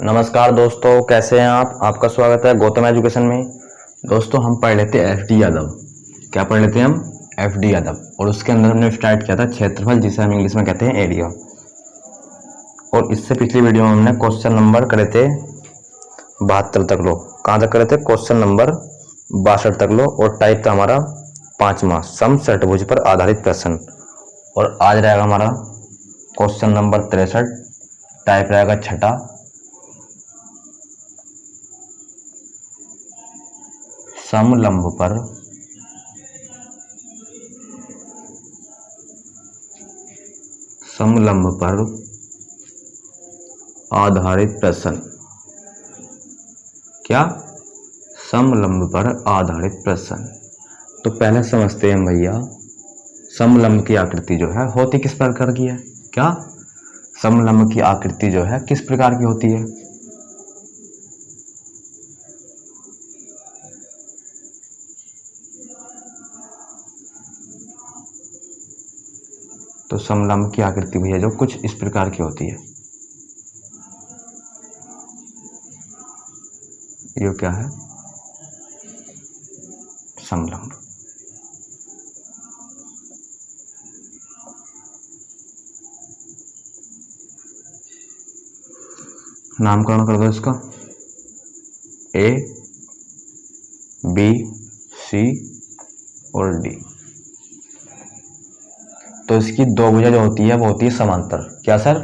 नमस्कार दोस्तों, कैसे हैं आप? आपका स्वागत है गौतम एजुकेशन में। दोस्तों, हम पढ़ लेते हैं एफ डी यादव। क्या पढ़ लेते हैं हम? F D Yadav. और उसके अंदर हमने स्टार्ट किया था क्षेत्रफल, जिसे हम इंग्लिश में कहते हैं एरिया। और इससे पिछली वीडियो में हमने क्वेश्चन नंबर करे थे 72 तक लो। कहाँ तक करे थे? क्वेश्चन नंबर 62 तक लो। और टाइप था हमारा 5वां, सम षटभुज पर आधारित प्रश्न। और आज रहेगा हमारा क्वेश्चन नंबर 63, टाइप रहेगा 6, समलंब पर आधारित प्रश्न। क्या? समलंब पर आधारित प्रश्न। तो पहले समझते हैं भैया, समलंब की आकृति जो है होती किस प्रकार की है? क्या? समलंब की आकृति जो है किस प्रकार की होती है? तो समलंब की आकृति भैया जो कुछ इस प्रकार की होती है। ये क्या है? समलंब। नामकरण कर दो इसका। ए, बी, सी और डी। तो इसकी दो भुजा जो होती है वो होती है समांतर। क्या सर?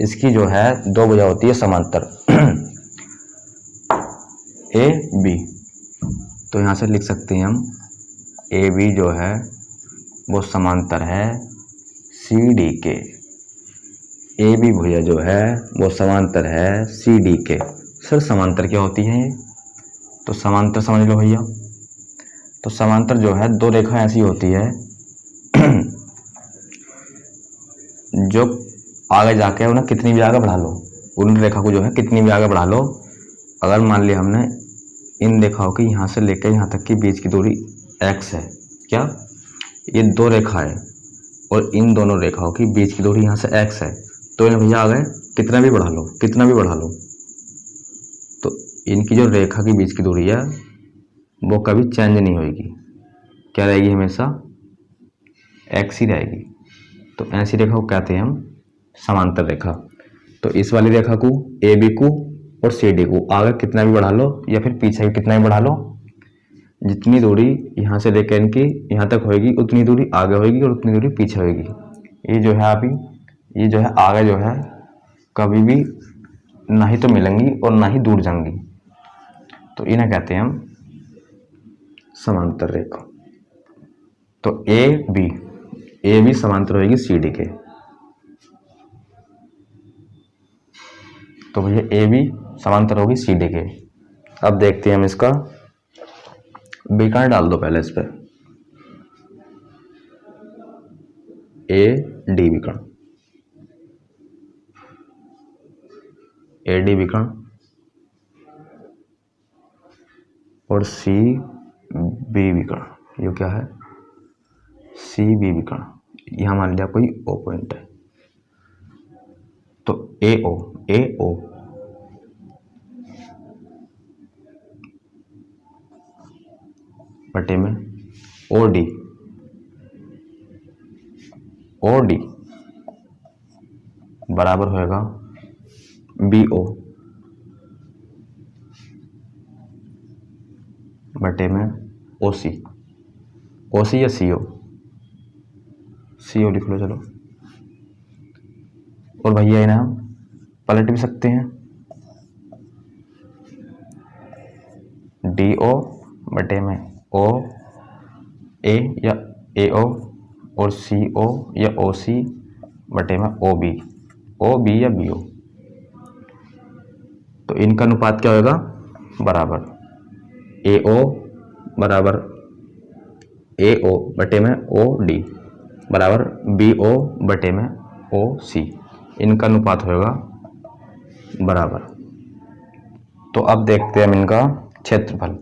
इसकी जो है दो भुजा होती है समांतर। A B. तो यहां से लिख सकते हैं हम ए बी जो है वो समांतर है सी डी के। ए बी भुजा जो है वो समांतर है सी डी के। सर समांतर क्या होती है ये? तो समांतर समझ लो भैया। तो समांतर जो है दो रेखा ऐसी होती है जो आगे जाके उन्हें कितनी भी आगे बढ़ा लो, उन रेखा को जो है कितनी भी आगे बढ़ा लो। अगर मान लिया हमने इन रेखाओं की यहाँ से लेकर यहाँ तक की बीच की दूरी x है। क्या? ये दो रेखा है और इन दोनों रेखाओं की बीच की दूरी यहाँ से x है। तो इन्हें भैया आगे कितना भी बढ़ा लो, कितना भी बढ़ा लो, तो इनकी जो रेखा की बीच की दूरी है वो कभी चेंज नहीं होगी। क्या रहेगी? हमेशा x ही रहेगी। तो ऐसी रेखा को कहते हैं हम समांतर रेखा। तो इस वाली रेखा को ए बी को और सी डी को आगे कितना भी बढ़ा लो या फिर पीछे भी कितना भी बढ़ा लो, जितनी दूरी यहाँ से लेकर इनकी यहाँ तक होगी उतनी दूरी आगे होगी और उतनी दूरी पीछे होगी। ये जो है अभी ये जो है आगे जो है कभी भी ना ही तो मिलेंगी और ना ही दूर जाएंगी। तो इन्हें कहते हैं हम समांतर रेखा। तो ए बी समांतर होगी सी डी के। तो भैया ए बी समांतर होगी सी डी के। अब देखते हैं हम इसका विकर्ण डाल दो पहले इस पे। ए डी विकर्ण, ए डी विकर्ण और सी बी विकर्ण। ये क्या है? सी बी विकर्ण। यहां मान लिया कोई ओ पॉइंट है, तो ए ओ बटे में ओ डी बराबर होएगा बी ओ बटे में ओ सी या सी ओ लिख लो चलो। और भैया इन्हें हम पलट भी सकते हैं। डी ओ बटे में ओ ए या ए ओ और सी ओ या ओ सी बटे में ओ बी या बी ओ। तो इनका अनुपात क्या होगा? बराबर ए ओ बराबर ए ओ बटे में ओ डी बराबर बी ओ बटे में ओ सी। इनका अनुपात होगा बराबर। तो अब देखते हैं हम इनका क्षेत्रफल।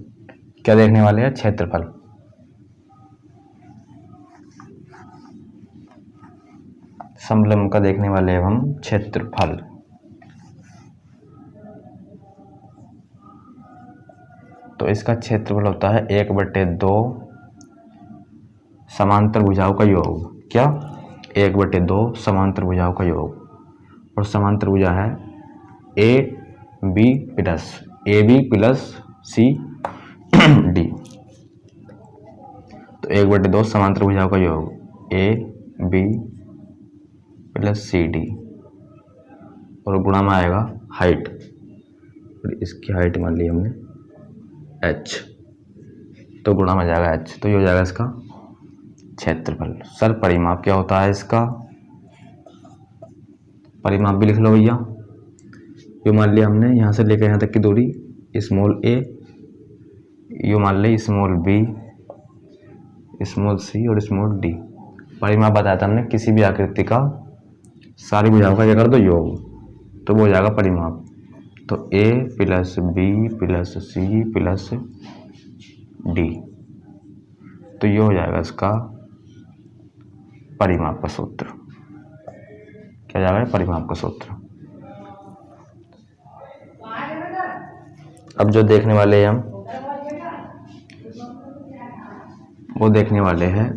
क्या देखने वाले हैं? क्षेत्रफल। समलंब का देखने वाले हैं हम क्षेत्रफल। तो इसका क्षेत्रफल होता है 1/2 समांतर भुजाओं का योग। क्या? 1/2 समांतर भुजाओं का योग। और समांतर भुजा है AB प्लस CD। तो 1/2 समांतर भुजाओं का योग AB प्लस CD और गुणा में आएगा हाइट, और इसकी हाइट मान ली हमने h, तो गुणा में जाएगा h, तो ये हो जाएगा इसका क्षेत्रफल। सर परिमाप क्या होता है इसका? परिमाप भी लिख लो भैया। यो मान लिया हमने यहाँ से लेकर यहाँ तक की दूरी स्मॉल a, यो मान ली स्मॉल b, स्मॉल c और स्मॉल d। परिमाप बताया था हमने किसी भी आकृति का सारी भुजाओं का क्या कर दो योग, तो वो हो जाएगा परिमाप। तो a plus b plus c plus d, तो ये हो जाएगा इसका परिमाप का सूत्र। क्या जाएगा? परिमाप का सूत्र। अब जो देखने वाले हैं हम, वो देखने वाले हैं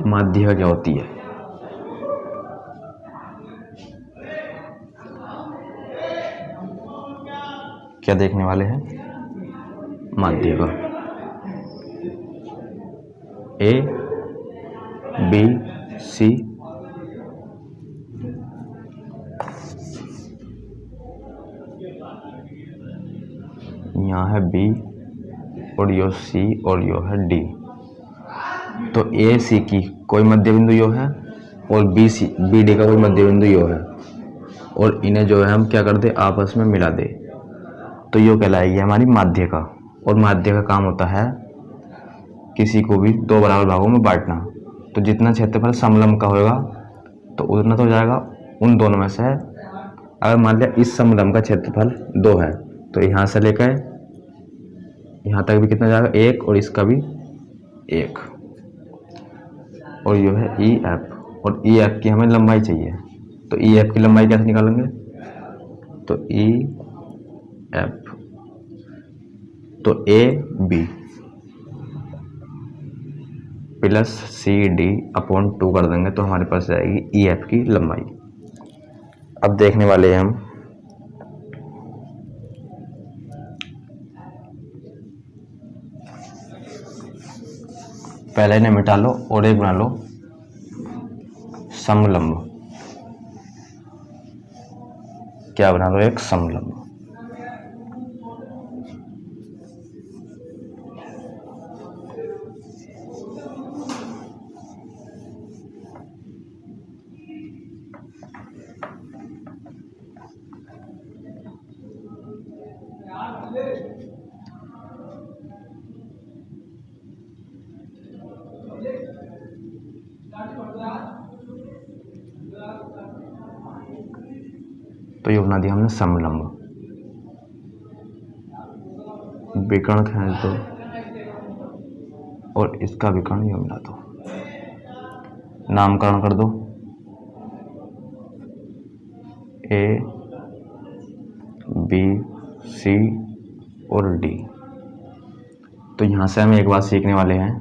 माध्यिका क्या होती है। क्या देखने वाले हैं? माध्यिका। A B C यहाँ है B और यो C और यो है D। तो A C की कोई मध्य बिंदु यो है और B D का कोई मध्य बिंदु यो है, और इन्हें जो है हम क्या कर दे, आपस में मिला दे, तो यो कहलाएगी हमारी माध्यिका। और माध्यिका का काम होता है किसी को भी दो बराबर भागों में बांटना। तो जितना क्षेत्रफल समलंब का होगा तो उतना तो हो जाएगा उन दोनों में से। अगर मान लिया इस समलंब का क्षेत्रफल 2 है, तो यहाँ से लेकर यहाँ तक भी कितना जाएगा 1, और इसका भी 1, और ये है EF, और EF की हमें लंबाई चाहिए। तो EF की लंबाई कैसे निकालेंगे? तो EF, तो AB प्लस CD/2 कर देंगे, तो हमारे पास आएगी EF की लंबाई। अब देखने वाले हैं हम पहले इन्हें मिटा लो और एक बना लो समलंब। क्या बना लो? एक समलंब। तो ये बना दिया हमने समलंब। विकर्ण खींच दो और इसका विकर्ण ये मिला दो, नामकरण कर दो A B C और D। तो यहां से हम एक बात सीखने वाले हैं,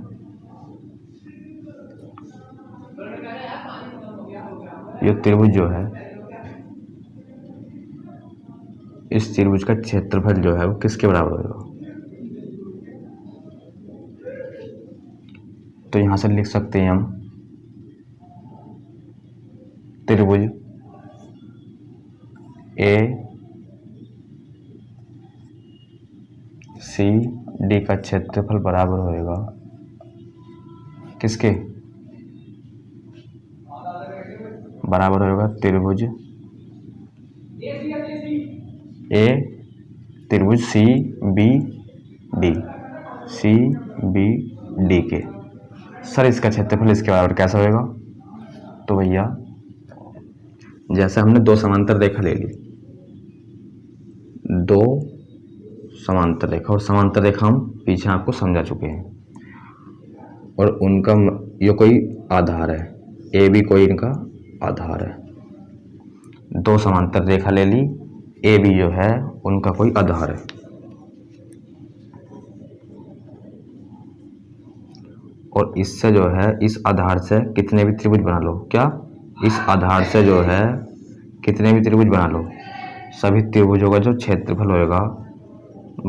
ये त्रिभुज जो है, इस त्रिभुज का क्षेत्रफल जो है वो किसके बराबर होगा? तो यहां से लिख सकते हैं हम त्रिभुज A C D का क्षेत्रफल बराबर होएगा किसके? बराबर होएगा त्रिभुज A त्रिभुज C B D के। सर इसका क्षेत्रफल इसके बराबर कैसा होएगा? तो भैया जैसे हमने दो समांतर रेखा ले ली, दो समांतर रेखा, और समांतर रेखा हम पीछे आपको समझा चुके हैं, और उनका ये कोई आधार है, ए भी कोई इनका आधार है। दो समांतर रेखा ले ली, ए भी जो है उनका कोई आधार है। और इससे जो है इस आधार से कितने भी त्रिभुज बना लो। क्या? इस आधार से जो है कितने भी त्रिभुज बना लो, सभी त्रिभुजों का जो क्षेत्रफल होएगा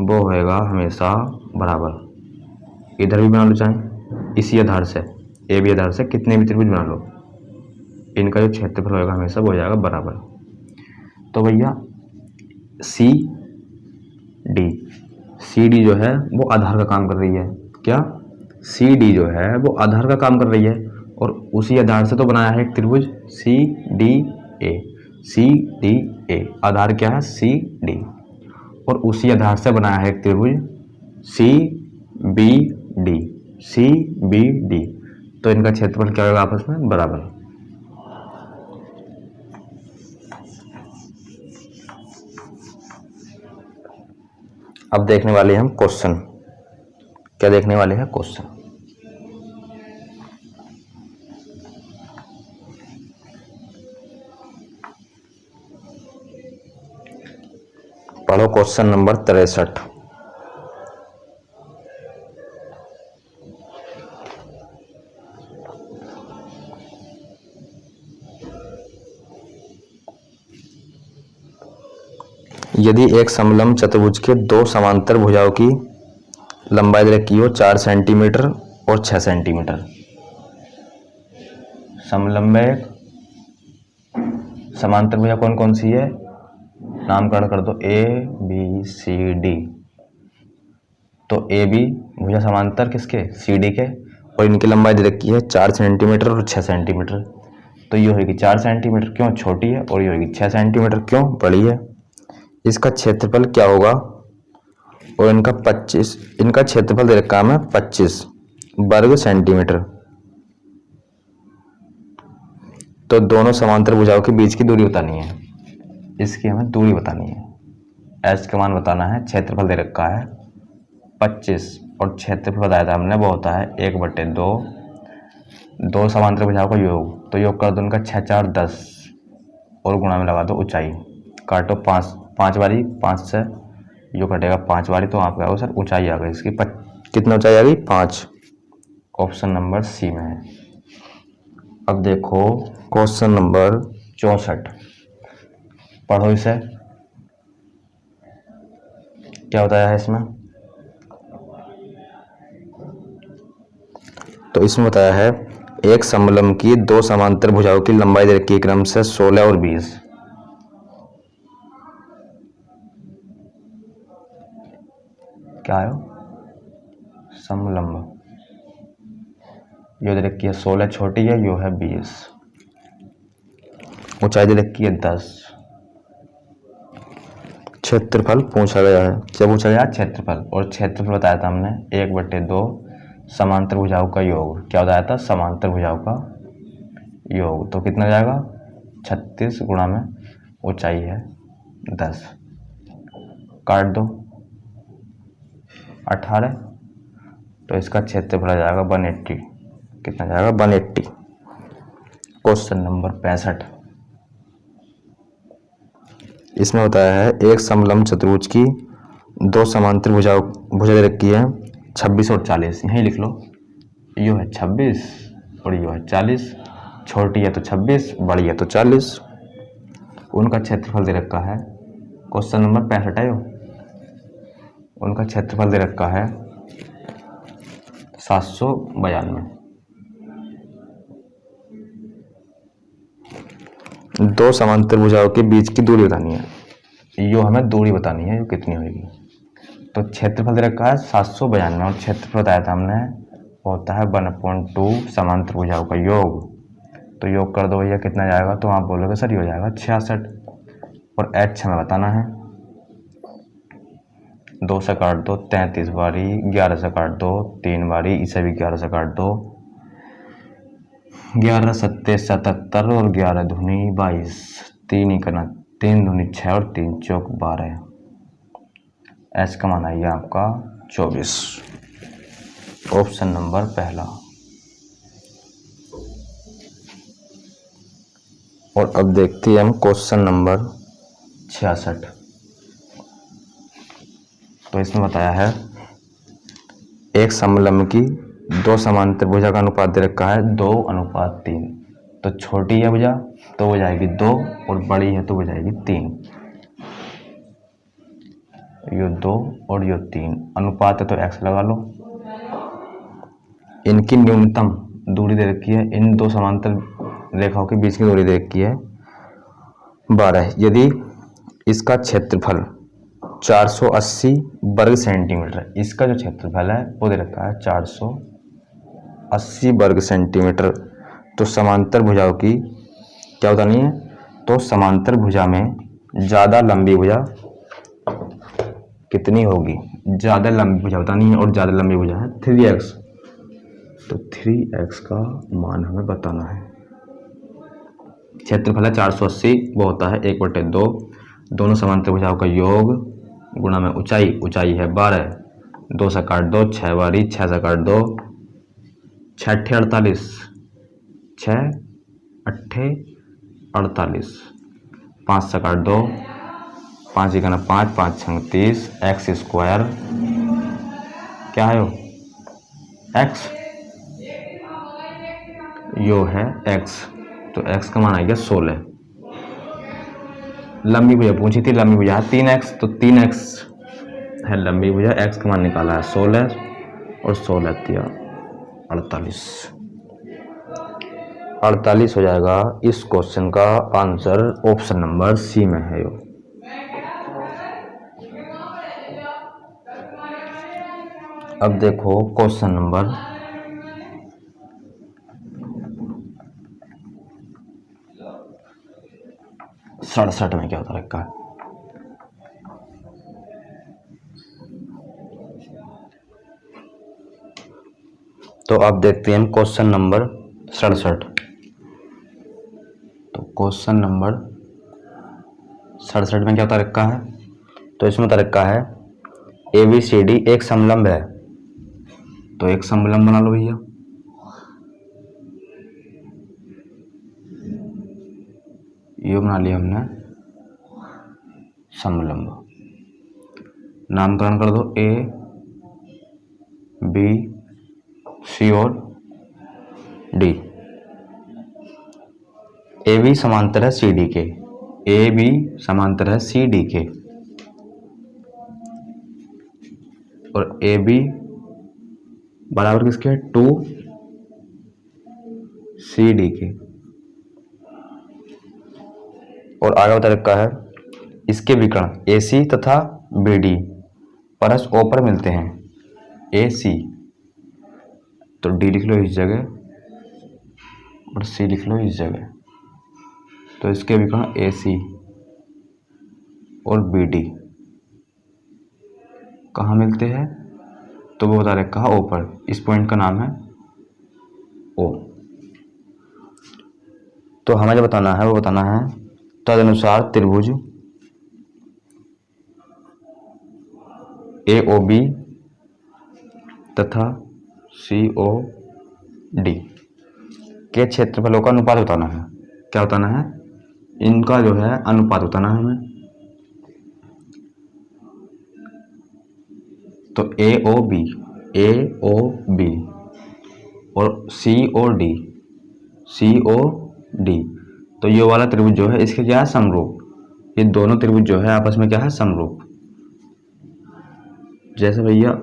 वो होएगा हमेशा बराबर। इधर भी बना लो चाहे इसी आधार से, ए बी आधार से कितने भी त्रिभुज बना लो, इनका जो क्षेत्रफल होएगा हमेशा वो हो जाएगा बराबर। तो भैया सी डी जो है वो आधार का काम कर रही है। क्या? सी डी जो है वो आधार का काम कर रही है और उसी आधार से तो बनाया है एक त्रिभुज सी डी ए। आधार क्या है? C D. और उसी आधार से बनाया है एक त्रिभुज सी बी डी। तो इनका क्षेत्रफल क्या होगा आपस में? बराबर। अब देखने वाले हैं हम क्वेश्चन। क्या देखने वाले हैं? क्वेश्चन। पढ़ो क्वेश्चन नंबर 63। यदि एक समलंब चतुर्भुज के दो समांतर भुजाओं की लंबाई रखी हो 4 सेंटीमीटर और 6 सेंटीमीटर। समलंब समांतर भुजा कौन कौन सी है? नामकरण कर दो, ए बी सी डी। तो ए बी भुजा समांतर किसके? सी डी के। और इनकी लंबाई दे रखी है 4 सेंटीमीटर और 6 सेंटीमीटर। तो ये होगी 4 सेंटीमीटर, क्यों? छोटी है। और ये होगी 6 सेंटीमीटर, क्यों? बड़ी है। इसका क्षेत्रफल क्या होगा? और इनका क्षेत्रफल दे रखा है 25 वर्ग सेंटीमीटर। तो दोनों समांतर भुजाओं के बीच की दूरी बतानी है। इसकी हमें दूरी बतानी है। एच का मान बताना है। क्षेत्रफल दे रखा है 25 और क्षेत्रफल बताया था हमने वो होता है 1/2। दो समांतर भुजाओं का योग, तो योग कर दो उनका 6 4 10 और गुणा में लगा दो ऊंचाई। काटो 5 बारी, 5 से योग कटेगा 5 बारी, तो आप क्या होगा सर? ऊंचाई आ गई इसकी। कितना ऊंचाई आ गई? 5। ऑप्शन नंबर सी में है। अब देखो क्वेश्चन नंबर 64। पढ़ो इसे। क्या बताया है इसमें? तो इसमें बताया है एक समलंब की दो समांतर भुजाओं की लंबाई दे रखी है क्रम से 16 और 20। क्या है? समलंब। यो दे रखी है 16 छोटी है, यो है 20। ऊंचाई दे रखी है 10। क्षेत्रफल पूछा गया है। क्या पूछा गया? क्षेत्रफल। और क्षेत्रफल बताया था हमने 1/2 समांतर भुजाओं का योग। क्या बताया था? समांतर भुजाओं का योग। तो कितना जाएगा? 36 गुणा में ऊंचाई है 10। काट दो 18। तो इसका क्षेत्रफल आ जाएगा 180। कितना जाएगा? 180। Question number 65। इसमें बताया है एक समलंब चतुर्भुज की दो समांतर भुजा दे रखी है 26 और 40। यहीं लिख लो। यो है 26 और यो है 40। छोटी है तो 26, बड़ी है तो 40। उनका क्षेत्रफल दे रखा है। क्वेश्चन नंबर 65 है। उनका क्षेत्रफल दे रखा है 792। दो समांतर भुजाओं के बीच की दूरी बतानी है। यो हमें दूरी बतानी है, यो कितनी होगी। तो क्षेत्रफल दे रखा है 792 और क्षेत्रफल बताया था हमने होता है 1/2 समांतर भुजाओं का योग। तो योग कर दो भैया, कितना जाएगा? तो आप बोलोगे सर ये हो जाएगा 66। और एच हमें बताना है। 2 से काट दो 33 बारी, 11 से काट दो 3 बारी, इसे भी 11 से काट दो। 11 सत्ते 77 और 11 दूनी 22। 3 ही करना, 3 दूनी 6 और 3 चौक 12। एच का मान आइए आपका 24। ऑप्शन नंबर पहला। और अब देखते हैं हम क्वेश्चन नंबर 66। तो इसमें बताया है एक समलंब की दो समांतर भुजा का अनुपात दे रखा है 2:3। तो छोटी है भुजा तो हो जाएगी 2 और बड़ी है तो हो जाएगी 3। यो 2 और यो 3 अनुपात है तो x लगा लो। इनकी न्यूनतम दूरी दे रखी है, इन दो समांतर रेखाओं के बीच की दूरी दे रखी है 12। यदि इसका क्षेत्रफल 480 वर्ग सेंटीमीटर, इसका जो क्षेत्रफल है वो दे रखा है 480 वर्ग सेंटीमीटर, तो समांतर भुजाओं की क्या बतानी है? तो समांतर भुजा में ज़्यादा लंबी भुजा कितनी होगी? ज़्यादा लंबी भुजा बतानी है और ज़्यादा लंबी भुजा है 3x, तो 3x का मान हमें बताना है। क्षेत्रफल है 480, वो होता है 1/2। दोनों समांतर भुजाओं का योग गुणा में ऊंचाई, ऊंचाई है 12, 2 से काट दो 6 बारी, 6 से काट दो 6 अट्ठे 48, 6 अट्ठे 48, 5 से काट दो 5 इकाना 5, 5 छंग 30, एक्स स्क्वायर क्या है? x यो है x, तो x का मान आ गया 16। लंबी भुजा पूछी थी, लंबी भुजा है 3x, तो 3x है लंबी भुजा, x का मान निकाला है 16 और 16 दिया 48। 48 हो जाएगा। इस क्वेश्चन का आंसर ऑप्शन नंबर सी में है। यो अब देखो क्वेश्चन नंबर 67 में क्या होता रखा है। तो अब देखते हैं क्वेश्चन नंबर 67। तो क्वेश्चन नंबर 67 में क्या होता रखा है? तो इसमें होता रखा है ABCD एक समलंब है, तो एक समलंब बना लो भैया। ये बना लिया हमने समलंब। नामकरण कर दो A, B, C और D। AB समांतर है CD के, AB समांतर है CD के, और AB बराबर किसके? 2CD के। और आगे बता रखा है इसके विकर्ण AC तथा BD परस O पर मिलते हैं। AC तो D लिख लो इस जगह और C लिख लो इस जगह। तो इसके विकर्ण AC और BD कहाँ मिलते हैं? तो वो बता रखा है O पर। इस पॉइंट का नाम है O। तो हमें जो बताना है वो बताना है तदनुसार त्रिभुज AOB तथा COD के क्षेत्रफलों का अनुपात बताना है। क्या बताना है? इनका जो है अनुपात बताना है हमें। तो AOB और COD तो ये वाला त्रिभुज जो है इसके क्या है? समरूप। ये दोनों त्रिभुज जो है आपस में क्या है? समरूप। जैसे भैया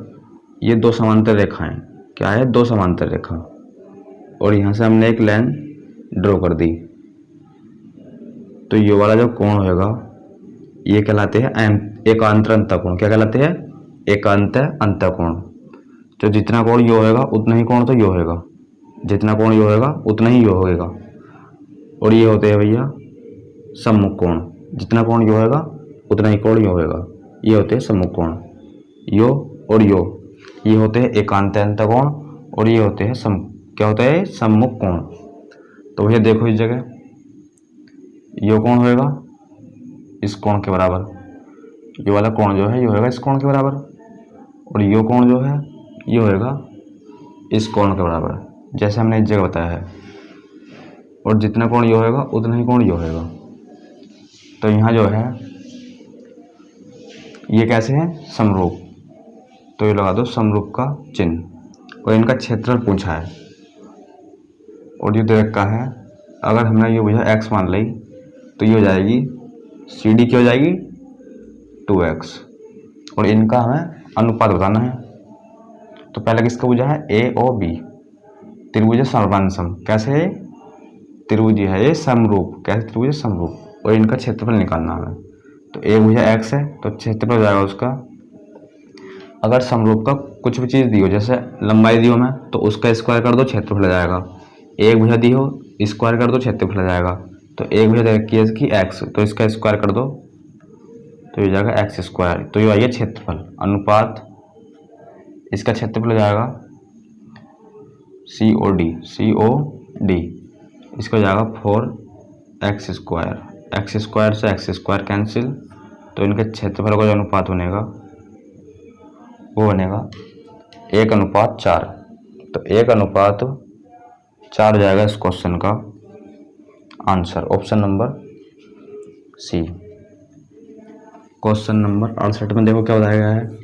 ये दो समांतर रेखाएं, क्या है? दो समांतर रेखा, और यहां से हमने एक लाइन ड्रॉ कर दी, तो ये वाला जो कोण होगा ये कहलाते हैं एकांतर अंतःकोण। क्या कहलाते हैं? एकांतर अंतःकोण। तो जितना कोण यो होगा उतना ही कोण तो यो होगा, जितना कोण यो होगा उतना ही यो होगा। और ये होते हैं भैया सम्मुख कोण, जितना कोण यो होगा उतना ही कोण यो होगा। ये होते हैं सम्मुख कोण। यो और यो ये होते हैं एकांतर अंतःकोण, और ये होते हैं क्या होता है? सम्मुख कोण। तो भैया देखो इस जगह यो कोण होएगा इस कोण के बराबर, ये वाला कोण जो है ये होएगा इस कोण के बराबर, और यो कोण जो है ये होएगा इस कोण के बराबर, जैसे हमने इस जगह बताया है। और जितना कोण यो होएगा उतना ही कोण यो होएगा। तो यहाँ जो है ये कैसे है? समरूप। तो ये लगा दो समरूप का चिन्ह। और इनका क्षेत्रफल पूछा है और ये दे रखा है। अगर हमने ये भुजा x मान ली तो ये हो जाएगी CD की हो जाएगी 2x और इनका हमें अनुपात बताना है। तो पहले किसका भुजा है AOB त्रिभुज सर्वांशम। कैसे है त्रिभुज है ये समरूप, कैसे त्रिभुज समरूप और इनका क्षेत्रफल निकालना है। तो एक भुजा x है तो क्षेत्रफल हो जाएगा उसका। अगर समरूप का कुछ भी चीज़ दी हो, जैसे लंबाई दी हो मैं तो उसका स्क्वायर कर दो क्षेत्रफल आ जाएगा। एक भुजा दी हो स्क्वायर कर दो क्षेत्रफल आ जाएगा। तो एक भुजा दे रखी है इसकी x तो इसका स्क्वायर कर दो तो ये जाएगा x स्क्वायर। तो ये आइए क्षेत्रफल अनुपात इसका क्षेत्रफल हो जाएगा COD इसका हो जाएगा 4x स्क्वायर। x स्क्वायर से x स्क्वायर कैंसिल तो इनके क्षेत्रफल का जो अनुपात बनेगा वो बनेगा 1:4। तो 1:4 हो जाएगा इस क्वेश्चन का answer, option number C। Question number 68 में देखो क्या बताया गया है।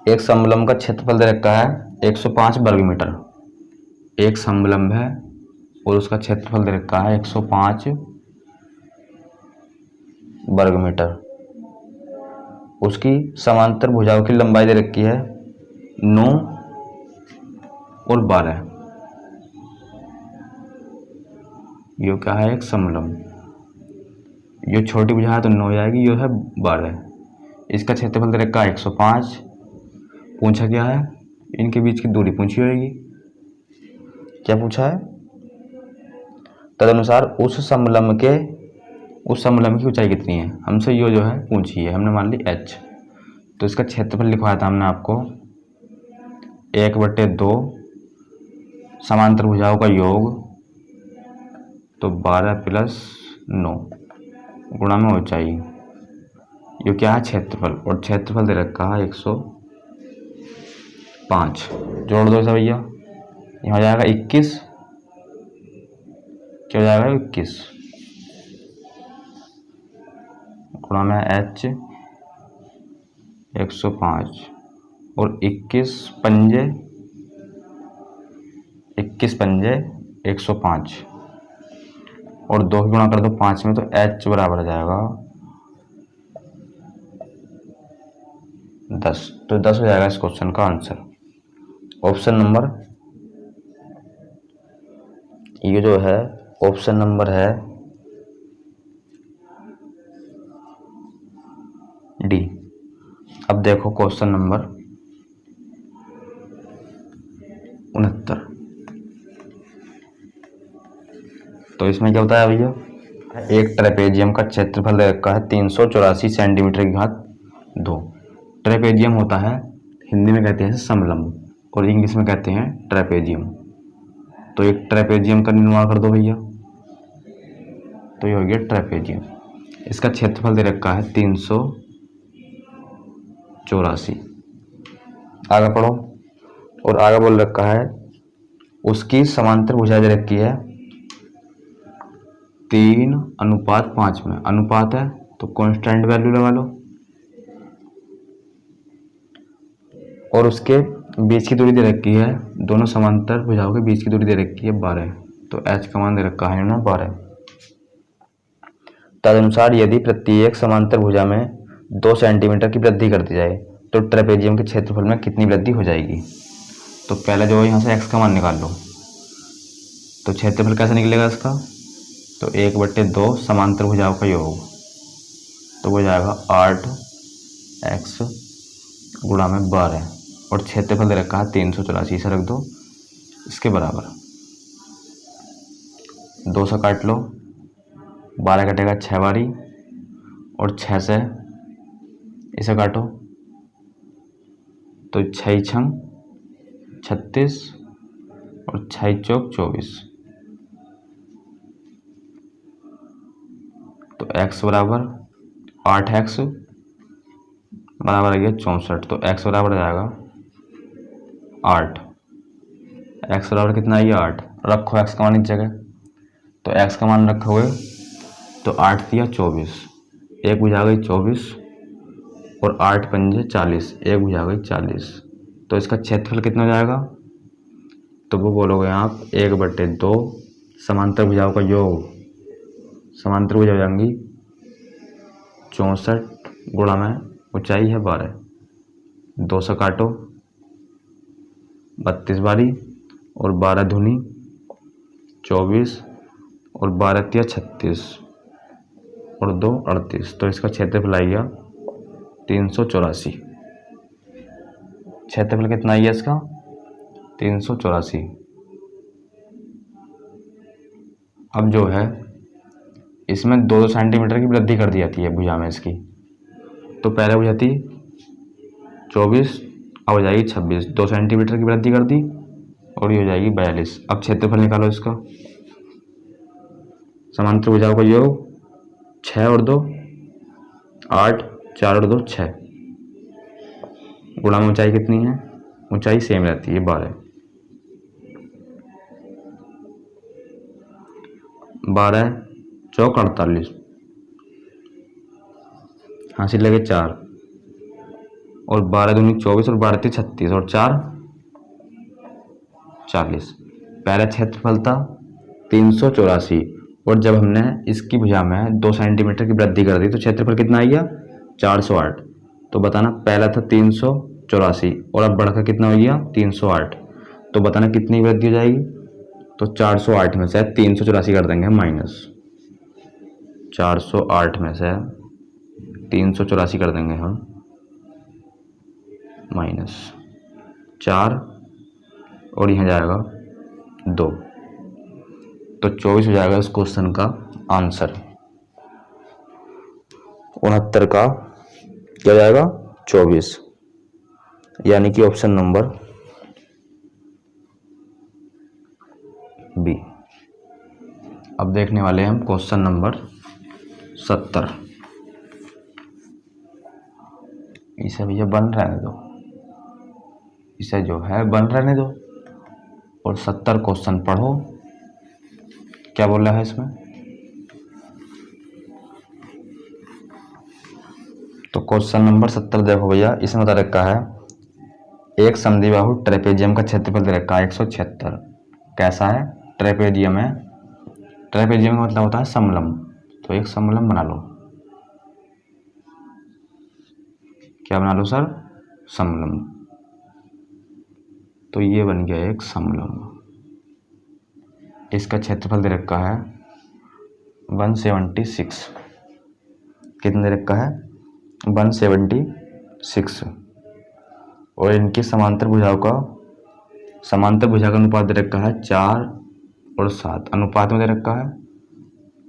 एक समलंब का क्षेत्रफल दे रखा है 105 वर्ग मीटर। एक समलंब है और उसका क्षेत्रफल दे रखा है 105 वर्ग मीटर। उसकी समांतर भुजाओं की लंबाई दे रखी है 9 और 12। ये क्या है एक समलंब, ये छोटी भुजा है तो 9 आएगी, ये है 12। इसका क्षेत्रफल दे रखा है 105। पूछा क्या है इनके बीच की दूरी पूछी होगी। क्या पूछा है तदनुसार उस समलंब की ऊंचाई कितनी है। हमसे ये जो है पूछी है, हमने मान ली h। तो इसका क्षेत्रफल लिखवाया था हमने आपको 1/2 समांतर भुजाओं का योग तो 12 + 9 गुणा में ऊंचाई। ये क्या है क्षेत्रफल और क्षेत्रफल दे रखा है 105। जोड़ दो इसे भैया, यहाँ हो जाएगा 21। क्या हो जाएगा 21 गुणा में h 105 और 21 पंजे 105 और 2 गुणा कर दो 5 में तो h बराबर आ जाएगा 10। तो 10 हो जाएगा इस क्वेश्चन का आंसर, ऑप्शन नंबर ये जो है ऑप्शन नंबर है D। अब देखो क्वेश्चन नंबर 69। तो इसमें क्या होता है भैया, एक ट्रेपेजियम का क्षेत्रफल दे रखा है 384 सेंटीमीटर की घात 2। ट्रेपेजियम होता है हिंदी में कहते हैं समलंब और इंग्लिश में कहते हैं ट्रेपेजियम। तो एक ट्रेपेजियम का निर्माण कर दो भैया, तो ये हो गया ट्रेपेजियम। इसका क्षेत्रफल दे रखा है 384। आगे पढ़ो और आगे बोल रखा है उसकी समांतर भुजा दे रखी है 3:5 में। अनुपात है तो कांस्टेंट वैल्यू लगा लो और उसके बीच की दूरी दे रखी है, दोनों समांतर भुजाओं के बीच की दूरी दे रखी है 12। तो h का मान दे रखा है ना 12। तदनुसार यदि प्रत्येक समांतर भुजा में 2 सेंटीमीटर की वृद्धि कर दी जाए तो ट्रेपेजियम के क्षेत्रफल में कितनी वृद्धि हो जाएगी। तो पहले जो यहाँ से x का मान निकाल लो। तो क्षेत्रफल कैसे निकलेगा इसका, तो 1/2 समांतर भुजाओं का योग तो वो जाएगा 8x गुणा में 12 और क्षेत्रफल दे रखा है 384। इसे रख दो इसके बराबर, 2 से काट लो, 12 कटेगा 6 बारी और 6 से इसे काटो तो 6 छंग 36 और 6 चौक 24। तो x बराबर 8x बराबर आ गया 64। तो x बराबर आ जाएगा 8। x बराबर कितना है ये 8। रखो x का मान इस जगह, तो x का मान रखोगे तो 8 दिया 24, एक भुजा गई 24 और 8 पंजे 40, एक भुजा गई 40। तो इसका क्षेत्रफल कितना हो जाएगा? तो वो बोलोगे आप 1/2 समांतर भुजाओं का योग, समांतर भुजा हो जाएंगी 64 गुणा में ऊंचाई है 12, 2 से काटो 32 बारी और 12 दूनी 24 और 12 तिया 36 और 2 38। तो इसका क्षेत्रफल आएगा 384। क्षेत्रफल कितना आएगा इसका? 384। अब जो है इसमें 2-2 सेंटीमीटर की वृद्धि कर दी जाती है भुजा में इसकी। तो पहले भुजा थी 24, अब हो जाएगी 26, 2 सेंटीमीटर की वृद्धि कर दी और ये हो जाएगी 42। अब क्षेत्रफल निकालो इसका। समांतर भुजाओं का योग 6 और 2 8, 4 और 2 6, गुणा में ऊंचाई कितनी है? ऊंचाई सेम रहती है 12, 12 चौक 48, हासिल लगे 4 और 12 दूनी 24 और 12 तीन 36 और 4 40। पहला क्षेत्रफल था 384 और जब हमने इसकी भुजा में 2 सेंटीमीटर की वृद्धि कर दी तो क्षेत्रफल कितना आ गया? 408। तो बताना पहला था 384 और अब बढ़कर कितना हो गया? 308। तो बताना कितनी वृद्धि हो जाएगी? तो 408 में से 384 कर देंगे माइनस, 408 में से 384 कर देंगे हम माइनस 4 और यहाँ जाएगा 2। तो 24 हो जाएगा इस क्वेश्चन का आंसर। 69 का क्या हो जाएगा? 24, यानी कि ऑप्शन नंबर बी। अब देखने वाले हैं हम क्वेश्चन नंबर 70। इसे भैया बन रहने दो, इसे जो है बन रहने दो और 70 क्वेश्चन पढ़ो। क्या बोल रहा है इसमें? तो क्वेश्चन नंबर 70 देखो भैया, इसमें बता रखा है एक समद्विबाहु ट्रेपेजियम का क्षेत्रफल दे रखा है 176। कैसा है? ट्रेपेजियम है। ट्रेपेजियम का मतलब होता है समलंब। तो एक समलंब बना लो। क्या बना लो सर? समलंब। तो ये बन गया एक समलंब। इसका क्षेत्रफल दे रखा है 176। कितना दे रखा है? 176। और इनकी समांतर भुजाओं का अनुपात दे रखा है 4 और 7 अनुपात में दे रखा है।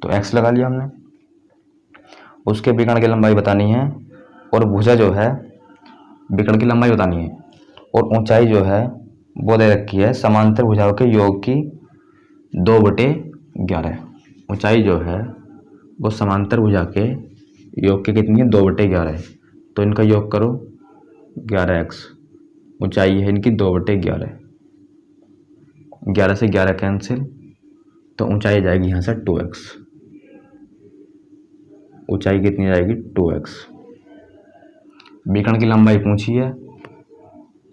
तो x लगा लिया हमने। उसके विकर्ण की लंबाई बतानी है और भुजा जो है विकर्ण की लंबाई बतानी है और ऊंचाई जो है वो दे रखी है समांतर भुजाओं के योग की 2/11। ऊंचाई जो है वो समांतर भुजा के योग की कितनी है? 2/11। तो इनका योग करो 11x। ऊंचाई है इनकी 2/11। 11 से 11 कैंसिल, तो ऊंचाई जाएगी यहाँ से 2x। ऊंचाई कितनी जाएगी? 2x। विकर्ण की लंबाई पूछी है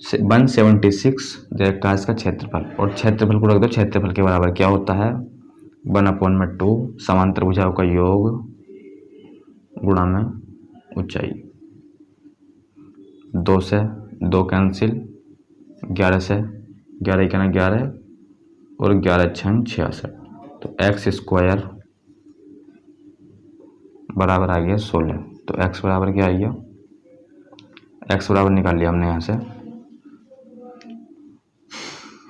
176 देखा इसका क्षेत्रफल और क्षेत्रफल को रख दो क्षेत्रफल के बराबर। क्या होता है? 1/2 समांतर भुजाओं का योग गुणा में ऊंचाई। 2 से 2 कैंसिल, 11 से 11 कहना 11 और 11 6 66। तो x स्क्वायर बराबर आ गया 16। तो x बराबर क्या आ गया? x बराबर निकाल लिया हमने यहाँ से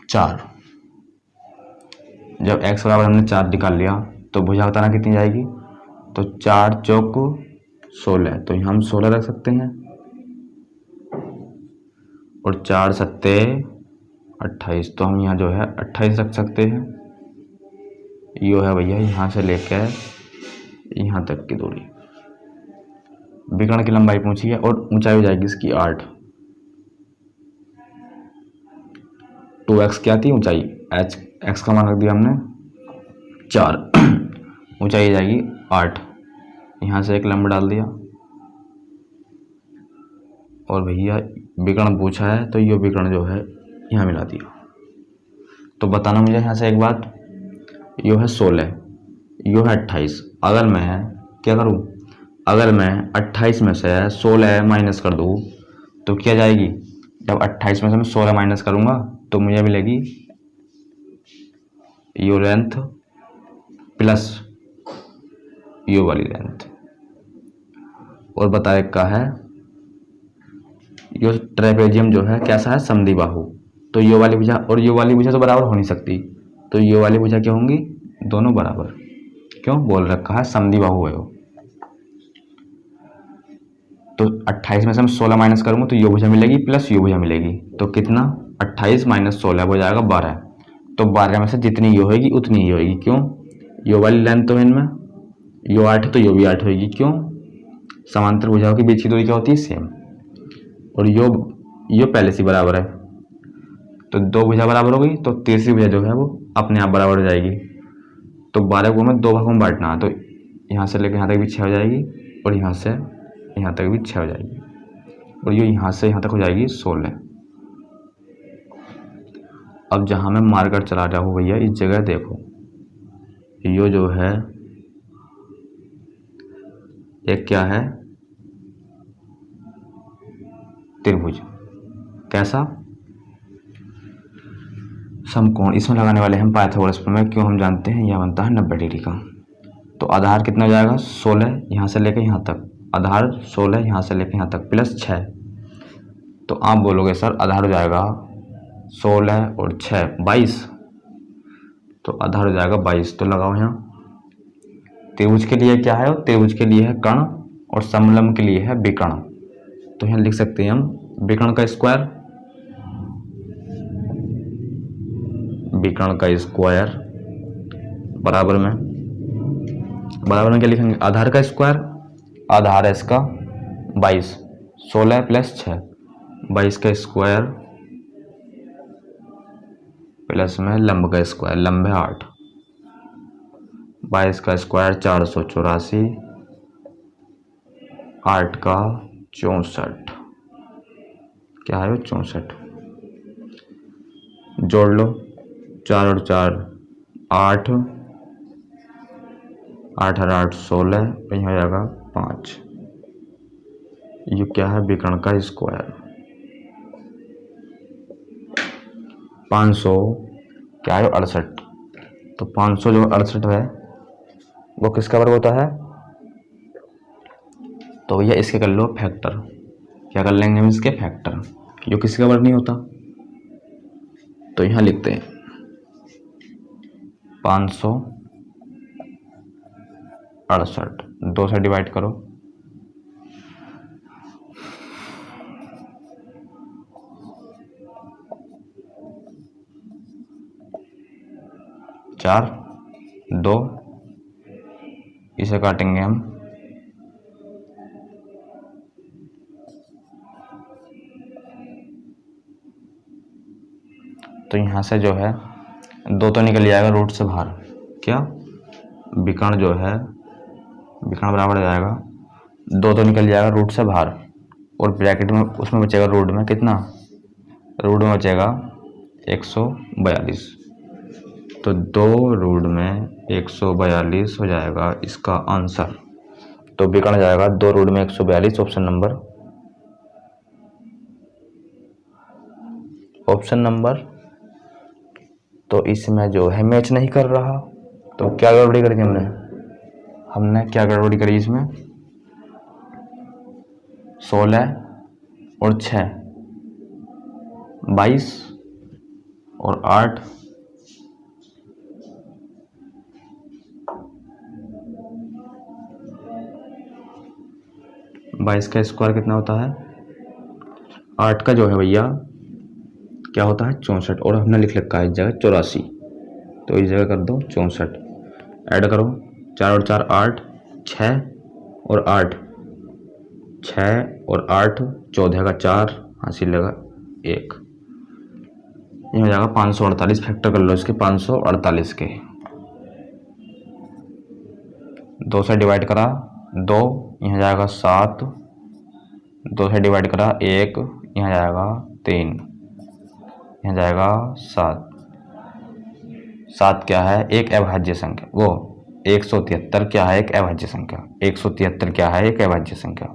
4। जब x बराबर हमने 4 निकाल लिया तो भुजा बताना कितनी जाएगी? तो 4 चौक 16। तो हम 16 रख सकते हैं और 4 सत्ते 28। तो हम यहाँ जो है 28 रख सकते हैं। यो है भैया यहाँ से लेकर यहाँ तक की दूरी। विकर्ण की लंबाई पूछी है और ऊंचाई हो जाएगी इसकी 8। 2x क्या थी? ऊंचाई। x का मान रख दिया हमने 4। ऊंचाई जाएगी 8, यहाँ से एक लंब डाल दिया और भैया विकर्ण पूछा है तो ये विकर्ण जो है यहाँ मिला दिया। तो बताना मुझे यहाँ से एक बात, यो है 16, यो है 28। अगर मैं क्या करूँ, अगर मैं 28 में से 16 माइनस कर दूँ तो क्या जाएगी, जब 28 में से मैं 16 माइनस करूँगा तो मुझे मिलेगी यो लेंथ प्लस यो वाली लेंथ। और बता एक का है, यो ट्रेपेजियम जो है कैसा है, समद्विबाहु। तो यो वाली भुजा और यो वाली भुजा तो बराबर हो नहीं सकती, तो यो वाली भुजा क्या होंगी, दोनों बराबर। क्यों बोल रखा है, समद्विबाहु है वो। तो 28 में से हम 16 माइनस करूँगा तो यो भुजा मिलेगी प्लस यो भुजा मिलेगी। तो कितना, 28 माइनस 16 हो जाएगा 12। तो 12 में से जितनी यो होगी उतनी ही होगी। क्यों, यो वाली लेंथ तो इनमें यो 8 तो यो भी 8 होगी। क्यों, समांतर भुजाओं के बीच की दूरी क्या होती है, सेम। और यो पहले से बराबर है, तो दो भुजा बराबर हो गई, तो तीसरी भुजा जो है वो अपने आप बराबर हो जाएगी। तो 12 को हमें 2 भागों में बांटना है, तो यहाँ से लेकर यहाँ तक भी 6 हो जाएगी और यहाँ से यहाँ तक भी 6 हो जाएगी और ये यहाँ से यहाँ तक हो जाएगी 16। अब जहाँ मैं मार्कर चला रहा हूँ भैया, इस जगह देखो, यो जो है एक क्या है, त्रिभुज। कैसा, समकोण। इसमें लगाने वाले हम पाइथागोरस प्रमेय, क्यों हम जानते हैं, यह बनता है 90 डिग्री का। तो आधार कितना हो जाएगा, 16 यहाँ से लेकर यहाँ तक, आधार 16 यहाँ से लेकर यहाँ तक प्लस 6। तो आप बोलोगे सर आधार हो जाएगा 16 और 6 22, तो आधार हो जाएगा 22। तो लगाओ यहाँ, त्रिभुज के लिए क्या है, त्रिभुज के लिए है कर्ण और समलंब के लिए है विकर्ण। तो यहाँ लिख सकते हैं हम विकर्ण का स्क्वायर, विकर्ण का स्क्वायर बराबर में क्या लिखेंगे, आधार का स्क्वायर, आधार है इसका 22, 16 प्लस 6, 22 का स्क्वायर प्लस में लंब का स्क्वायर, लंब है 8, 22 का स्क्वायर 484, 8 का 64, क्या है वो 64। जोड़ लो, 4 और 4 8, 8 और 8 16, यहाँ हो जाएगा 5। ये क्या है, विकर्ण का स्क्वायर। 500 क्या है, 68। तो 500 जो 68 है वो किसका वर्ग होता है, तो भैया इसके कर लो फैक्टर। क्या कर लेंगे हम, इसके फैक्टर, जो किसी का वर्ग नहीं होता। तो यहाँ लिखते हैं 568, 2 से डिवाइड करो, चार 2, इसे काटेंगे हम, तो यहाँ से जो है 2 तो निकल जाएगा रूट से बाहर। क्या, विकर्ण जो है, विकर्ण बराबर हो जाएगा 2 तो निकल जाएगा रूट से बाहर, और ब्रैकेट में उसमें बचेगा रूट में कितना, रूट में बचेगा 142। तो 2 रूट में 142 हो जाएगा इसका आंसर। तो विकर्ण जाएगा 2 रूट में 142, ऑप्शन नंबर। तो इसमें जो है मैच नहीं कर रहा, तो क्या गड़बड़ी करी हमने क्या गड़बड़ी करी इसमें, 16 और 6 22 और 8 22 का स्क्वायर कितना होता है, 8 का जो है भैया क्या होता है 64, और हमने लिख रखा है इस जगह 84, तो इस जगह कर दो 64। ऐड करो, 4 और 4 8, 6 और 8 6 और 8 14 का 4, हासिल लगा 1, ये हो जाएगा 548। फैक्टर कर लो इसके 548 के, 2 से डिवाइड करा 2, यहाँ जाएगा 7, 2 से डिवाइड करा 1, यहाँ जाएगा 3, यहाँ जाएगा 7। 7 क्या है? एक अभाज्य संख्या। वो 173 क्या है? एक अभाज्य संख्या। 173 क्या है? एक अभाज्य संख्या।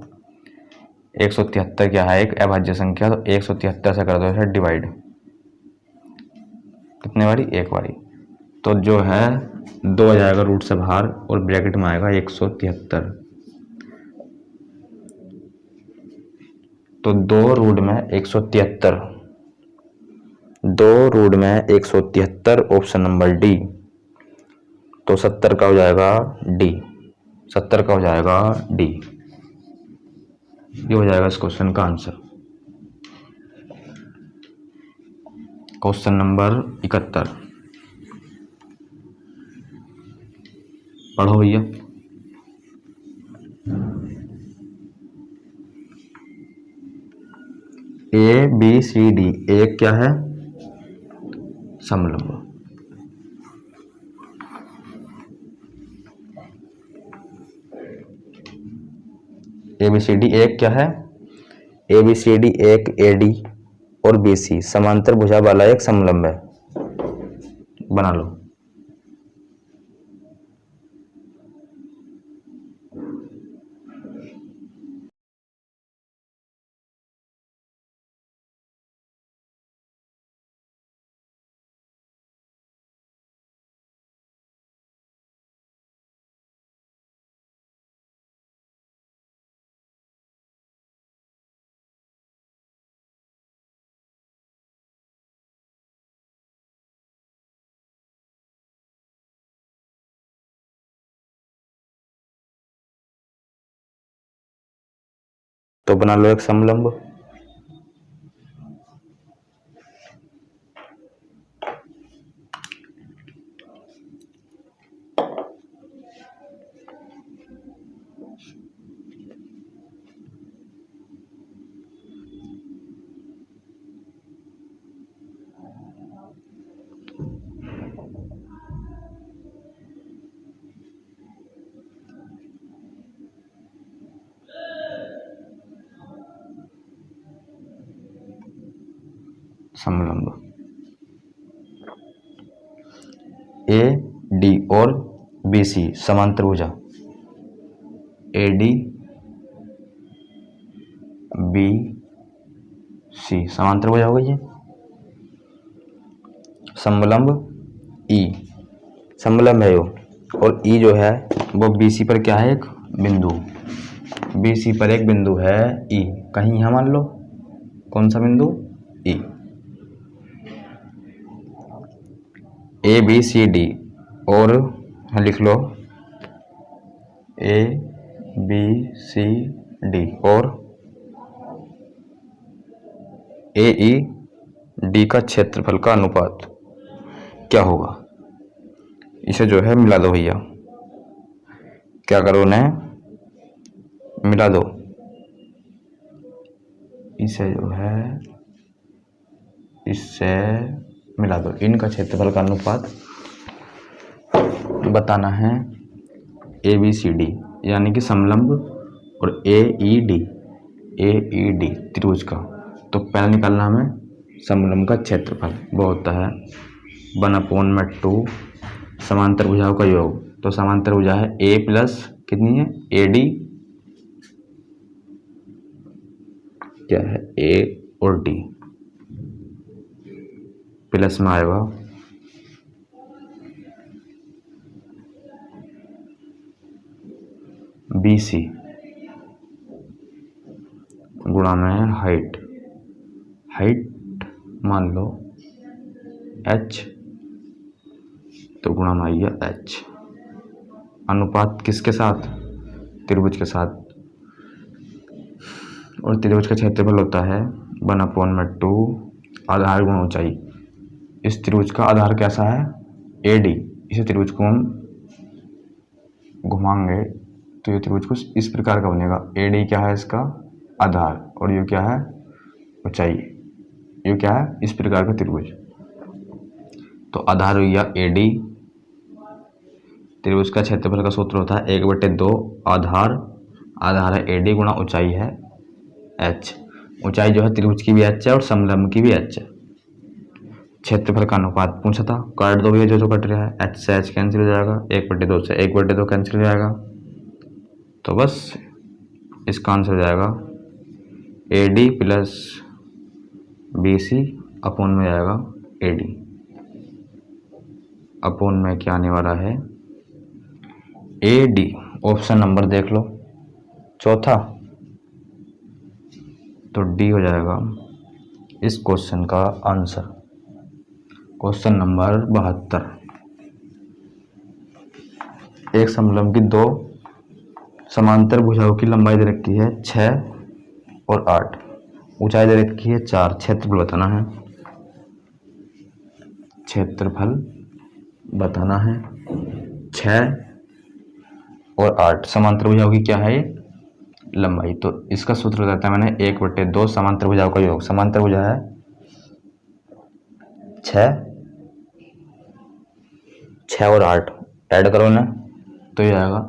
173 क्या है? एक अभाज्य संख्या। तो 173 से कर दो इसे डिवाइड, कितने बारी? एक बारी। तो जो है 2 आ जाएगा रूट से बाहर और ब्रैकेट में आएगा 173। तो 2 रूट में 173, 2 रूट में 173, ऑप्शन नंबर डी। तो 70 का हो जाएगा डी, 70 का हो जाएगा डी। ये हो जाएगा इस क्वेश्चन का आंसर। क्वेश्चन नंबर 71 पढ़ो भैया। ए बी सी डी एक क्या है? समलंब। ए बी सी डी एक क्या है? ए बी सी डी एक ए डी और बी सी समांतर भुजा वाला एक समलंब है। बना लो। तो बना लो एक समलंब। समलंब ए डी और बी सी समांतर भुजा। ए डी बी सी समांतर भुजा हो गई है। समलंब ई समलंब है वो, और ई जो है वो बी सी पर क्या है? एक बिंदु। बी सी पर एक बिंदु है ई, कहीं यहाँ मान लो। कौन सा बिंदु? ई। ए बी सी डी और लिख लो ए बी सी डी और ए ई डी का क्षेत्रफल का अनुपात क्या होगा? इसे जो है मिला दो भैया। क्या करो? उन्हें मिला दो। इसे जो है इससे मिला दो। इनका क्षेत्रफल का अनुपात बताना है। ए बी सी डी यानी कि समलंब और ए ई डी त्रिभुज का। तो पहला निकालना हमें समलंब का क्षेत्रफल। वो होता है 1/2 समांतर भुजाओं का योग। तो समांतर भुजा है ए प्लस कितनी है? ए डी क्या है? ए और डी प्लस में आएगा बी सी गुणा में हाइट मान लो h, तो गुणा में आइए h। अनुपात किसके साथ? त्रिभुज के साथ। और त्रिभुज का क्षेत्रफल होता है 1/2 आधार गुणा ऊंचाई। इस त्रिभुज का आधार कैसा है? A D. इस त्रिभुज को हम घुमाएंगे तो ये त्रिभुज कुछ इस प्रकार का बनेगा। ए डी क्या है? इसका आधार। और ये क्या है? ऊंचाई। ये क्या है? इस प्रकार का त्रिभुज। तो आधार हो गया ए डी त्रिभुज का क्षेत्रफल का सूत्र होता है 1/2 आधार, आधार है AD गुणा ऊंचाई है H। ऊंचाई जो है त्रिभुज की भी H है और समलंब की भी H है। क्षेत्रफल का अनुपात पूछा था, काट दो भैया जो जो कट रहा है, H से H कैंसिल हो जाएगा, 1/2 से 1/2 कैंसिल हो जाएगा, तो बस इसका आंसर हो जाएगा AD प्लस BC अपोन में जाएगा AD। अपोन में क्या आने वाला है AD। ऑप्शन नंबर देख लो चौथा, तो D हो जाएगा इस क्वेश्चन का आंसर। क्वेश्चन नंबर 72, एक समलंब की दो समांतर भुजाओं की लंबाई दे रखी है 6 और 8, ऊंचाई दे रखी है 4, क्षेत्रफल बताना है। क्षेत्रफल बताना है 6 और 8, समांतर भुजाओं की क्या है ये लंबाई। तो इसका सूत्र बताता है मैंने 1/2 समांतर भुजाओं का योग। समांतर भुजा है 6 और 8 ऐड करो ना तो ये आएगा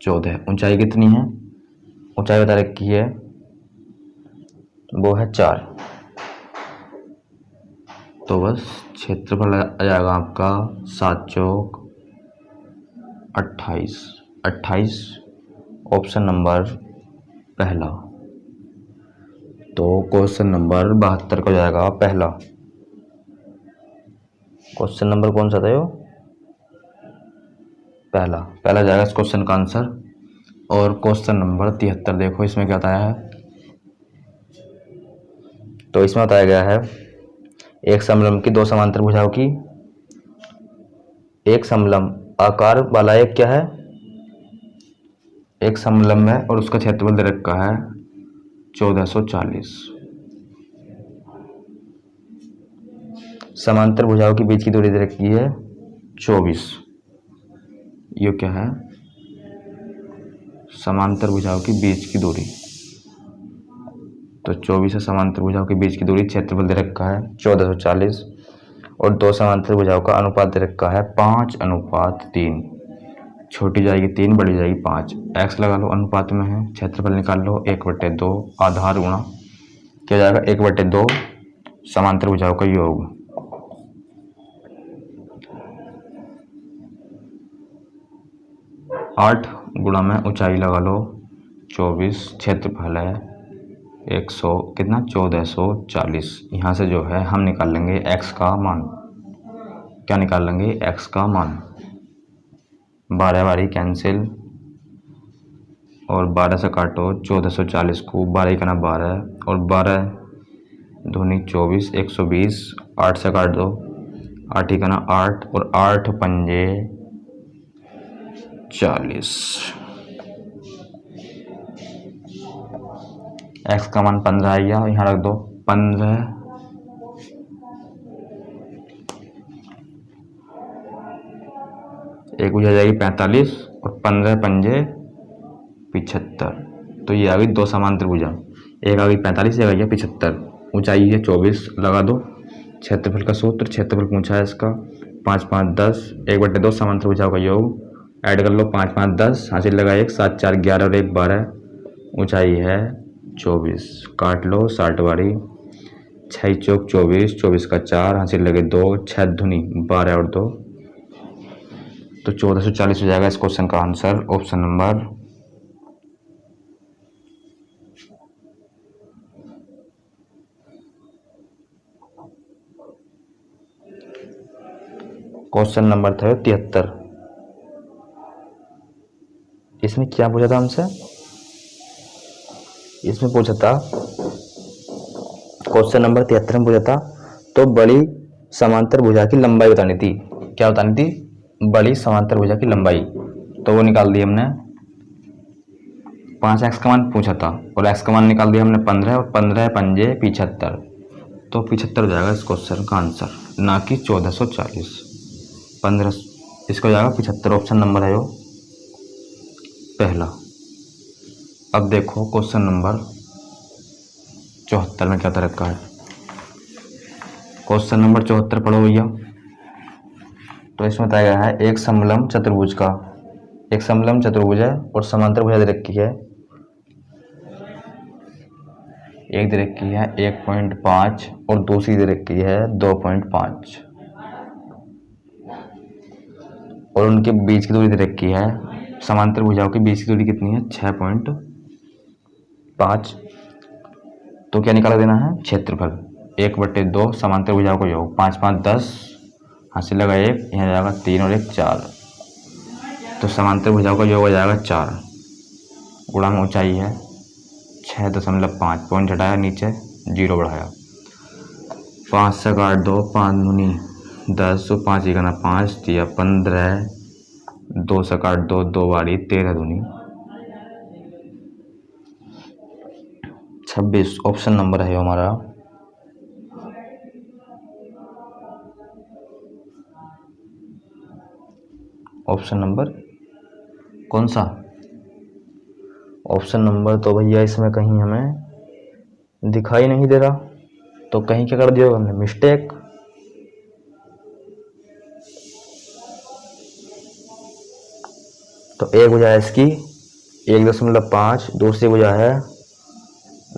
14। ऊंचाई कितनी है, ऊंचाई बता रखी है वो है 4, तो बस क्षेत्रफल आ जाएगा आपका 7 चौक 28। 28 ऑप्शन नंबर पहला। तो क्वेश्चन नंबर 72 का जाएगा पहला। क्वेश्चन नंबर कौन सा था यो, पहला। पहला जाएगा इस क्वेश्चन का आंसर। और क्वेश्चन नंबर 73 देखो, इसमें क्या बताया है, तो इसमें बताया गया है एक समलंब की दो समांतर भुजाओं की, एक समलंब आकार वाला एक क्या है, एक समलंब है और उसका क्षेत्रफल दे रखा है 1440। समांतर भुजाओं के बीच की दूरी दे रखी है 24। ये क्या है, समांतर भुजाओं के बीच की दूरी, तो 24 है समांतर भुजाओं के बीच की दूरी, क्षेत्रफल दे रखा है 1440 और दो समांतर भुजाओं का अनुपात दे रखा है 5:3। छोटी जाएगी 3, बड़ी जाएगी 5। x लगा लो, अनुपात में है, क्षेत्रफल निकाल लो 1/2 आधार गुणा क्या जाएगा 1/2 समांतर भुजाओं का योग। 8 गुणा में ऊंचाई लगा लो 24, क्षेत्रफल है 100 कितना 1440। यहाँ से जो है हम निकाल लेंगे x का मान, क्या निकाल लेंगे x का मान, 12 बारी कैंसिल और 12 से काटो 1440 को, 12 का ना 12 और 12 दूनी 24, 120, 8 से काट दो, 8 का ना 8 और 8 पंजे 40। x का मान 15 आ गया, यहाँ रख दो 15, एक हो जाएगी 45 और 15 पंजे 75। तो ये आ गई दो समांतर भुजा, एक आ गई 45, एक आ गया 75। ऊंचाई है 24 लगा दो, क्षेत्रफल का सूत्र, क्षेत्रफल पूछा है इसका 5 5 10, 1/2 समांतर भुजाओं का योग, ऐड कर लो 5 5 10, हासिल लगा 1, 7 4 11 और 1 12। ऊंचाई है 24, काट लो 60 बारी, 6 चौक 24, 24 का 4, हासिल लगे 2, 6 धुनी 12 और 2, तो 1440 हो जाएगा इस क्वेश्चन का answer. Option number question number था 73। इसमें क्या पूछा था हमसे, इसमें पूछा था क्वेश्चन नंबर 73 में पूछा था तो बड़ी समांतर भुजा की लंबाई बतानी थी। क्या बतानी थी, बड़ी समांतर भुजा की लंबाई, तो वो निकाल दी हमने। 5x का मान पूछा था और x का मान निकाल दिया हमने 15 और 15 पंजे 75, तो 75 हो जाएगा इस क्वेश्चन का आंसर, ना कि 1440। 15 इसका हो जाएगा 75, ऑप्शन नंबर है वो पहला। अब देखो क्वेश्चन नंबर 74 में क्या रखा है। क्वेश्चन नंबर 74 पढ़ो भैया। तो इसमें बताया गया है एक समलंब चतुर्भुज का एक समलंब चतुर्भुज है और समांतर भुजा दे रखी है, एक दे रखी है 1.5 और दूसरी दे रखी है 2.5 और उनके बीच की दूरी दे रखी है, समांतर भुजाओं के बीच की दूरी कितनी है 6.5। तो क्या निकाला देना है, क्षेत्रफल 1/2 समांतर भुजाओं का योग, 5 5 10, हाथ से लगा 1, यहाँ जाएगा 3 और 1 4, तो समांतर भुजाओं का योग हो जाएगा 4 गुणा में ऊंचाई है 6.5, पॉइंट हटाया नीचे 0 बढ़ाया, 5 से काट 2, 5 दूनी 10, 5 ही करना 5 दिया 15, 2 से काट 2, 2 बारी 13 दूनी 26। ऑप्शन नंबर है हमारा ऑप्शन नंबर कौन सा, ऑप्शन नंबर तो भैया इसमें कहीं हमें दिखाई नहीं दे रहा, तो कहीं क्या कर दिया हमने मिस्टेक। तो एक भुजा है इसकी 1.5, दूसरी भुजा है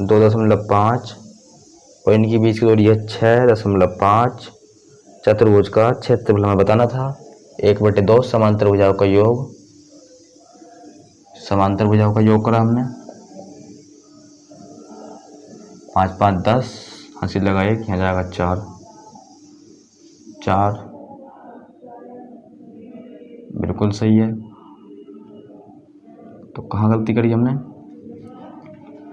2.5 और इनके बीच की दूरी है 6.5। चतुर्भुज का क्षेत्रफल हमें बताना था 1/2 समांतर भुजाओं का योग, समांतर भुजाओं का योग करा हमने 5 5 10, हंसी लगा 1, यहाँ जाएगा 4 4, बिल्कुल सही है। तो कहाँ गलती करी हमने,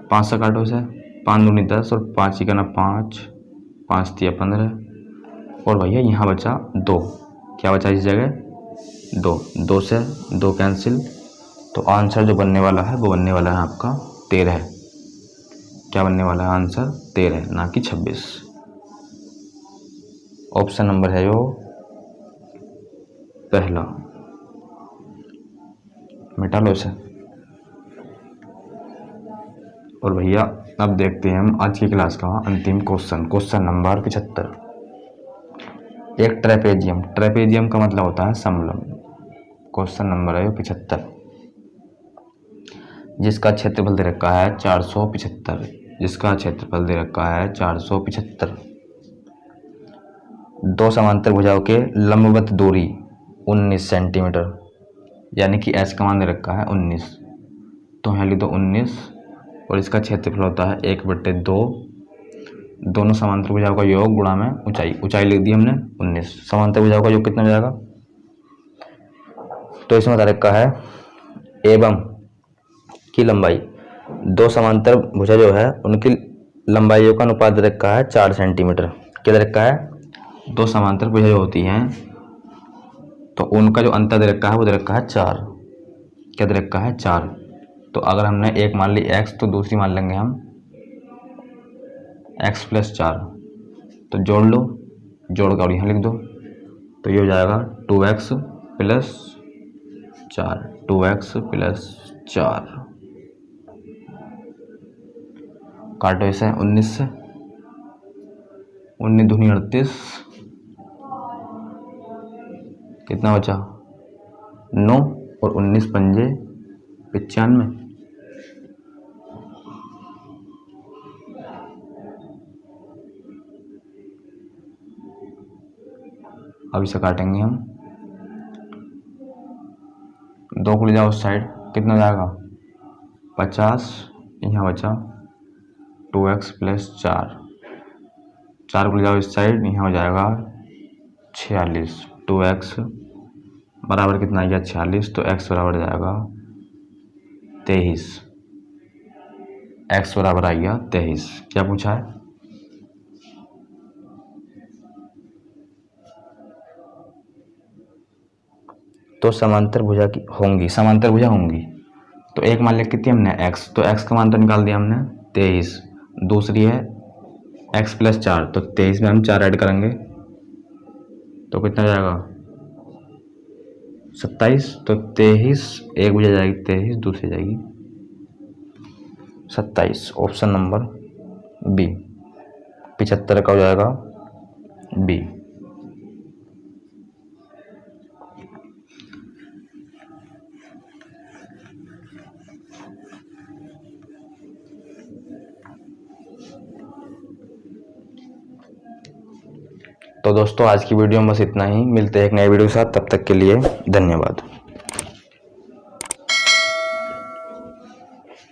5 से काटो से, 5 दूनी 10 और 5 ही करना 5, 5 दिया 15 और भैया यहाँ बचा 2, क्या बचा इस जगह 2, 2 से 2 कैंसिल, तो आंसर जो बनने वाला है वो बनने वाला है आपका 13। क्या बनने वाला है आंसर 13 ना कि 26। ऑप्शन नंबर है जो पहला, मिटा लो इसे। और भैया अब देखते हैं हम आज की क्लास का अंतिम क्वेश्चन, क्वेश्चन नंबर 75। एक ट्रेपेजियम, ट्रेपेजियम का मतलब होता है समलंब, क्वेश्चन नंबर है 75, जिसका क्षेत्रफल दे रखा है 475, जिसका क्षेत्रफल दे रखा है 475। दो समांतर भुजाओं के लंबवत दूरी 19 सेंटीमीटर, यानी कि एस का मान दे रखा है 19, तो यहाँ लिख दो 19 और इसका क्षेत्रफल होता है 1/2, दोनों समांतर भुजाओं का योग गुणा में ऊंचाई, ऊंचाई लिख दी हमने 19, समांतर भुजाओं का योग कितना हो जाएगा, तो इसमें बता रखा है एवं की लंबाई, दो समांतर भुजा जो है उनकी लंबाइयों का अनुपात दे रखा है 4 सेंटीमीटर। क्या दे रखा है, दो समांतर भुजा जो होती हैं तो उनका जो अंतर दे रखा है वो दे रखा है 4, क्या दे रखा है 4। तो अगर हमने एक मान ली x तो दूसरी मान लेंगे हम x + 4, तो जोड़ लो, जोड़ कर यहाँ लिख दो, तो ये हो जाएगा 2x + 4, 2x + 4, काटो इसे 19 से, 19 दूनी 38, कितना बचा 9 और 19 पंजे 95। अब इसे काटेंगे हम, 2 को ले जाओ उस साइड, कितना जाएगा 50, यहाँ बचा 2x + 4, 4 को ले जाओ इस साइड, यहाँ हो जाएगा 46, 2x बराबर कितना आ गया 46, तो x बराबर जाएगा 23, x बराबर आ गया 23। क्या पूछा है, तो समांतर भुजा की होंगी, समांतर भुजा होंगी, तो एक मान लिया कितनी हमने x, तो x का मान तो निकाल दिया हमने 23, दूसरी है x + 4, तो 23 में हम 4 ऐड करेंगे तो कितना जाएगा 27, तो 23 एक भुजा जाएगी 23, दूसरी जाएगी 27। ऑप्शन नंबर बी 75 का हो जाएगा बी। तो दोस्तों आज की वीडियो में बस इतना ही, मिलते हैं एक नए वीडियो के साथ, तब तक के लिए धन्यवाद।